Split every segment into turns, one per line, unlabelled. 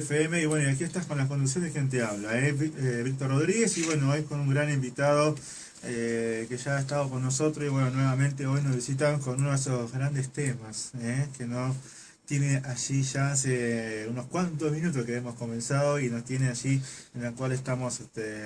FM. Y bueno, y aquí estás con la conducción de Quien Te Habla, Víctor Rodríguez. Y bueno, hoy con un gran invitado que ya ha estado con nosotros. Y bueno, nuevamente hoy nos visitan con uno de esos grandes temas que no tiene allí ya hace unos cuantos minutos que hemos comenzado y nos tiene allí en la cual estamos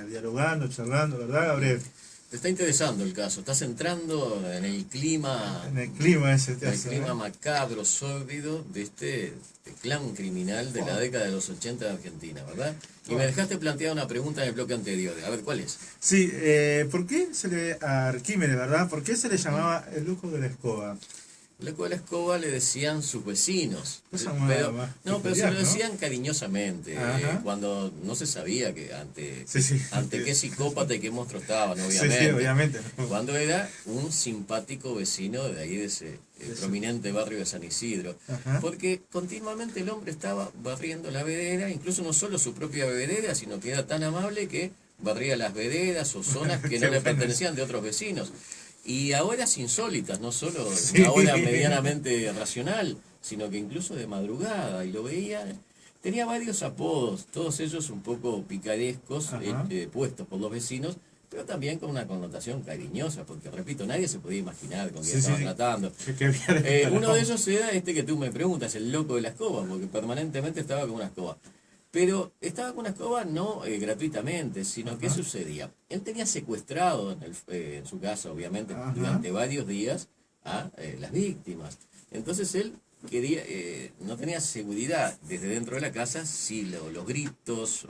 dialogando, charlando, ¿verdad, Gabriel?
Te está interesando el caso, estás entrando
En el clima ese
en el
caso,
clima macabro, sórdido de este clan criminal de la
Wow.
década de los 80 de Argentina, ¿verdad? Y me
Wow.
dejaste plantear una pregunta en el bloque anterior. A ver, ¿cuál es?
Sí, ¿por qué se le, a Arquímedes, ¿verdad? ¿Por qué se le llamaba el lujo de la escoba?
Loco de la escoba le decían sus vecinos.
Cosa más,
Pero,
más
no, pero se
peculiar,
lo
¿no?
decían cariñosamente,
Ajá.
cuando no se sabía que
Sí, sí.
ante qué psicópata y qué monstruo estaban,
Sí, sí,
obviamente.
obviamente, ¿no?
Cuando era un simpático vecino de ahí, de ese
Eso.
prominente barrio de San Isidro.
Ajá.
Porque continuamente el hombre estaba barriendo la vereda, incluso no solo su propia vereda, sino que era tan amable que barría las veredas o zonas que
Qué
no le
bueno.
pertenecían de otros vecinos. Y a horas insólitas, no solo
Sí.
una hora medianamente racional, sino que incluso de madrugada, y lo veía. Tenía varios apodos, todos ellos un poco picarescos,
Ajá.
puestos por los vecinos, pero también con una connotación cariñosa, porque repito, nadie se podía imaginar con quién
Sí, sí,
estaban
sí.
tratando.
Qué bien.
Uno de ellos era este que tú me preguntas, el loco de la escoba, porque permanentemente estaba con una escoba. Pero estaba con una escoba no gratuitamente, sino que
Ajá.
sucedía. Él tenía secuestrado en su casa, obviamente,
Ajá.
durante varios días a las víctimas. Entonces él quería, no tenía seguridad desde dentro de la casa si los gritos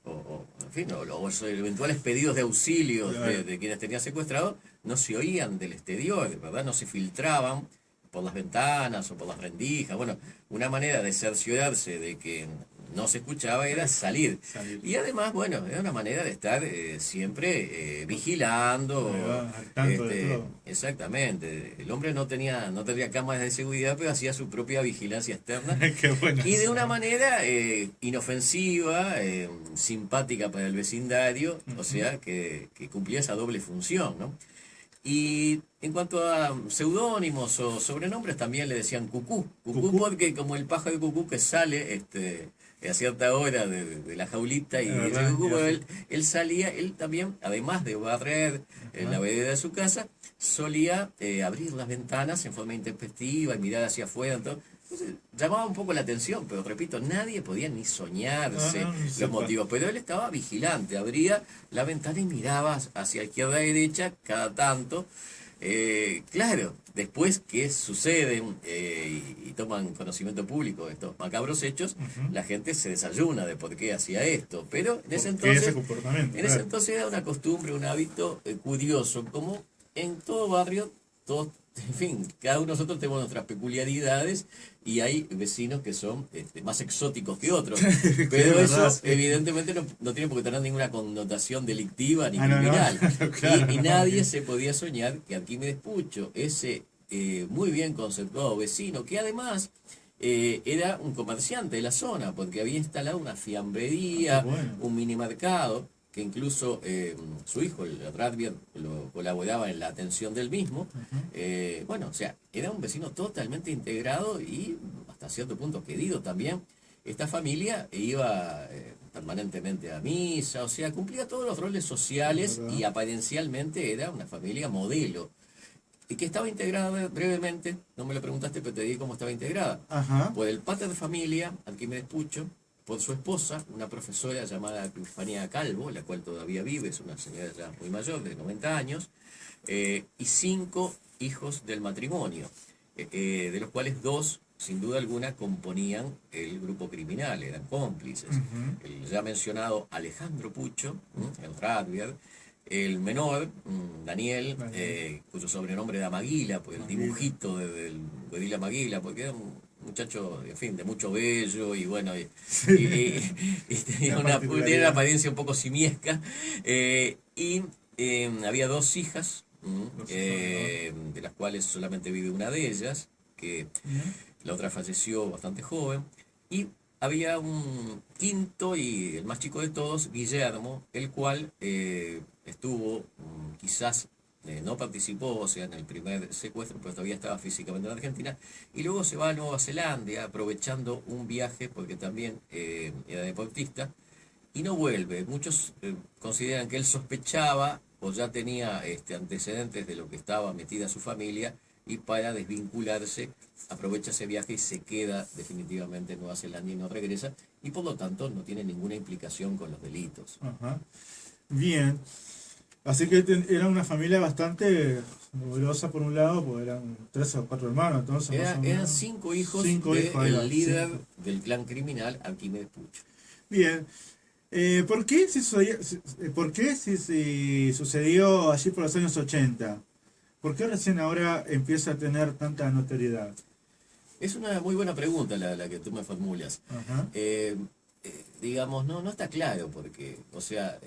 en fin, o los eventuales pedidos de auxilio
Claro.
de quienes tenía secuestrado no se oían del exterior, ¿verdad? No se filtraban por las ventanas o por las rendijas. Bueno, una manera de cerciorarse de que no se escuchaba era salir.
Salir.
Y además, bueno, era una manera de estar siempre vigilando.
Ahí va, al tanto de todo.
Exactamente. El hombre no tenía cámaras de seguridad, pero hacía su propia vigilancia externa.
Qué bueno.
Y de una manera inofensiva, simpática para el vecindario, o sea, que cumplía esa doble función, ¿no? Y en cuanto a seudónimos o sobrenombres, también le decían Cucú. Cucú
Cucú.
porque como el pájaro de Cucú que sale a cierta hora de la jaulita y
Es
dice
verdad.
Cucú, bueno, él salía, él también, además de barrer en la
Ajá.
vereda de su casa, solía abrir las ventanas en forma intempestiva y mirar hacia afuera. Entonces, llamaba un poco la atención, pero repito, nadie podía ni soñarse
No, no, no
los
sepa.
motivos. Pero él estaba vigilante, abría la ventana y miraba hacia izquierda y derecha cada tanto. Claro, después que suceden y toman conocimiento público de estos macabros hechos,
Ujú.
la gente se desayuna de por qué hacía esto. Pero
¿Por qué ese comportamiento?
en ese
Claro.
entonces era una costumbre, un hábito curioso, como en todo barrio, todos, en fin, cada uno de nosotros tenemos nuestras peculiaridades y hay vecinos que son más exóticos que otros. Pero
Es
eso
verdad, sí.
evidentemente no tiene por qué tener ninguna connotación delictiva ni
Ah, no, no,
criminal.
claro,
Y
no.
nadie se podía soñar que Arquímedes Pucho, ese muy bien conceptuado vecino, que además era un comerciante de la zona, porque había instalado una fiambrería,
Qué bueno.
un minimercado, que incluso su hijo, el Radbier, lo colaboraba en la atención del mismo.
Ujú.
Bueno, o sea, era un vecino totalmente integrado y hasta cierto punto querido también. Esta familia iba permanentemente a misa, o sea, cumplía todos los roles sociales
¿Verdad?
y aparencialmente era una familia modelo. Y que estaba integrada brevemente, no me lo preguntaste, pero te dije cómo estaba integrada.
Ajá.
Por el pater de familia, Arquímedes Pucho, por su esposa, una profesora llamada Epifanía Calvo, la cual todavía vive, es una señora ya muy mayor, de 90 años, y 5 hijos del matrimonio, de los cuales 2, sin duda alguna, componían el grupo criminal, eran cómplices.
Ujú.
El ya mencionado Alejandro Pucho, el Radbier, el menor, Daniel,
Daniel.
cuyo sobrenombre era Maguila, por el
Maguila.
dibujito del Guedila Maguila, porque era un muchacho, en fin, de mucho vello y bueno, y tenía
Una
tenía una
particularidad.
apariencia un poco simiesca. Había 2 hijas,
Dos hijos, ¿no?
de las cuales solamente vive una de ellas, que
Bien.
la otra falleció bastante joven, y había un quinto y el más chico de todos, Guillermo, el cual estuvo quizás no participó, o sea, en el primer secuestro, pero todavía estaba físicamente en Argentina, y luego se va a Nueva Zelanda aprovechando un viaje, porque también era deportista, y no vuelve. Muchos consideran que él sospechaba o ya tenía antecedentes de lo que estaba metida su familia, y para desvincularse aprovecha ese viaje y se queda definitivamente en Nueva Zelanda y no regresa, y por lo tanto no tiene ninguna implicación con los delitos.
Ajá. Bien. Así que era una familia bastante numerosa por un lado, porque eran 3 o 4 hermanos, entonces más o
Eran
menos.
5 hijos
Cinco hijos, ahí va,
del líder
cinco.
del clan criminal Arquímedes Pucho.
Bien. ¿Por qué, por qué si sucedió allí por los años 80? ¿Por qué recién ahora empieza a tener tanta notoriedad?
Es una muy buena pregunta la que tú me formulas.
Ajá.
Digamos, no está claro porque, o sea,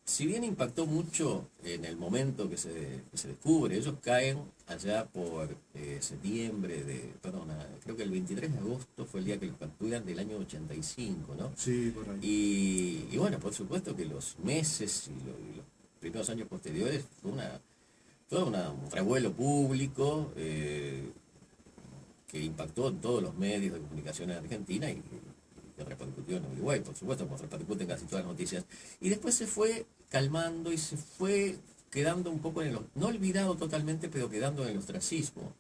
si bien impactó mucho en el momento que se descubre, ellos caen allá por septiembre creo que el 23 de agosto fue el día que los capturan del año 85, ¿no?
Sí, por ahí.
Y bueno, por supuesto que los meses y los primeros años posteriores fue un revuelo público que impactó en todos los medios de comunicación en Argentina y que repercutió en Uruguay, por supuesto, como repercute en casi todas las noticias. Y después se fue calmando y se fue quedando un poco no olvidado totalmente, pero quedando en el ostracismo.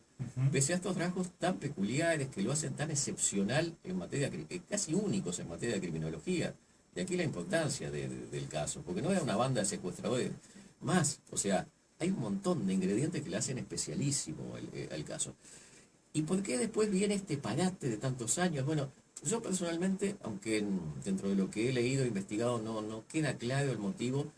Pese a estos rasgos tan peculiares que lo hacen tan excepcional en materia, casi únicos en materia de criminología. De aquí la importancia del caso, porque no era una banda de secuestradores más, o sea, hay un montón de ingredientes que le hacen especialísimo al caso. ¿Y por qué después viene este parate de tantos años? Bueno, yo personalmente, aunque dentro de lo que he leído e investigado no queda claro el motivo,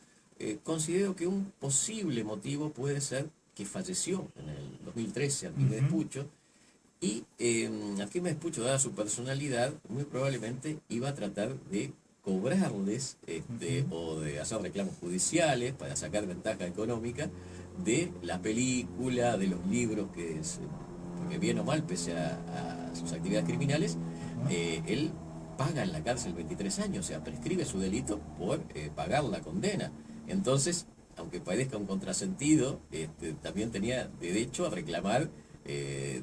considero que un posible motivo puede ser que falleció en el 2013 Arquímedes Pucho, y Arquímedes Pucho, dada su personalidad, muy probablemente iba a tratar de cobrarles o de hacer reclamos judiciales para sacar ventaja económica de la película, de los libros porque bien o mal, pese a sus actividades criminales, él paga en la cárcel 23 años, o sea, prescribe su delito por pagar la condena. Entonces, aunque parezca un contrasentido, también tenía derecho a reclamar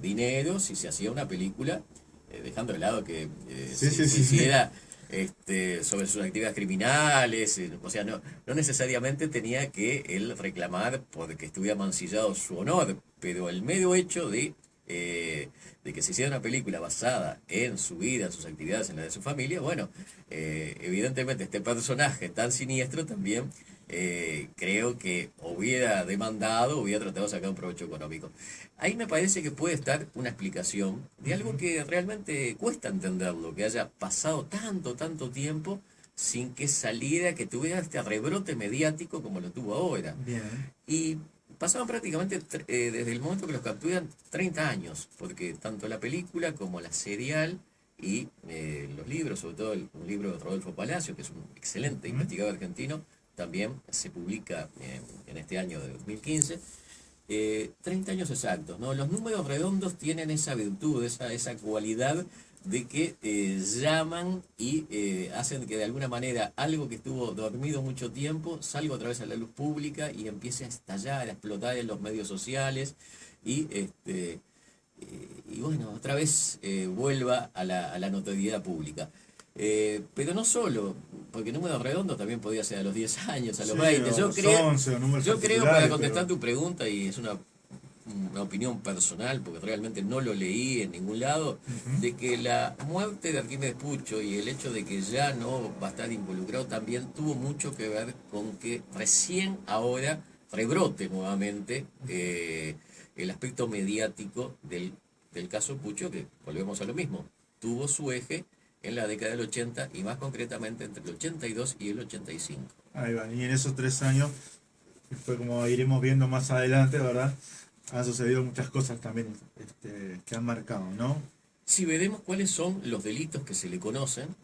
dinero si se hacía una película, dejando de lado que si era sobre sus actividades criminales, o sea, no necesariamente tenía que él reclamar porque estuviera mancillado su honor, pero el mero hecho de que se hiciera una película basada en su vida, en sus actividades, en la de su familia, bueno, evidentemente este personaje tan siniestro también creo que hubiera demandado, hubiera tratado de sacar un provecho económico. Ahí me parece que puede estar una explicación de algo que realmente cuesta entenderlo, que haya pasado tanto tiempo sin que saliera, que tuviera este rebrote mediático como lo tuvo ahora.
Bien.
Y pasaban prácticamente desde el momento que los capturan 30 años, porque tanto la película como la serial y los libros, sobre todo un libro de Rodolfo Palacio, que es un excelente investigador argentino, también se publica en este año de 2015. 30 años exactos, ¿no? Los números redondos tienen esa virtud, esa cualidad de que llaman y hacen que de alguna manera algo que estuvo dormido mucho tiempo salga otra vez a la luz pública y empiece a estallar, a explotar en los medios sociales y bueno, otra vez vuelva a la notoriedad pública. Pero no solo, porque números redondos también podía ser a los 10 años, a los 20. Yo creo, para contestar tu pregunta, y es una opinión personal, porque realmente no lo leí en ningún lado, de que la muerte de Arquímedes Pucho y el hecho de que ya no va a estar involucrado también tuvo mucho que ver con que recién ahora rebrote nuevamente el aspecto mediático del caso Pucho, que volvemos a lo mismo, tuvo su eje en la década del 80 y más concretamente entre el 82 y el 85.
Ahí va, y en esos 3 años, fue como iremos viendo más adelante, ¿verdad? Han sucedido muchas cosas también que han marcado, ¿no?
Si veremos cuáles son los delitos que se le conocen,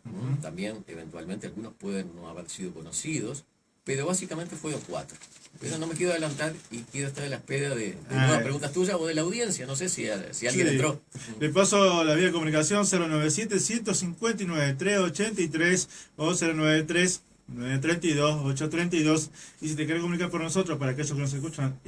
también eventualmente algunos pueden no haber sido conocidos, pero básicamente fueron 4. Pero no me quiero adelantar y quiero estar a la espera de nuevas preguntas tuyas o de la audiencia. No sé si alguien entró.
Le paso la vía de comunicación 097-159-383 o 932, 832. Y si te quieres comunicar por nosotros, para aquellos que nos escuchan,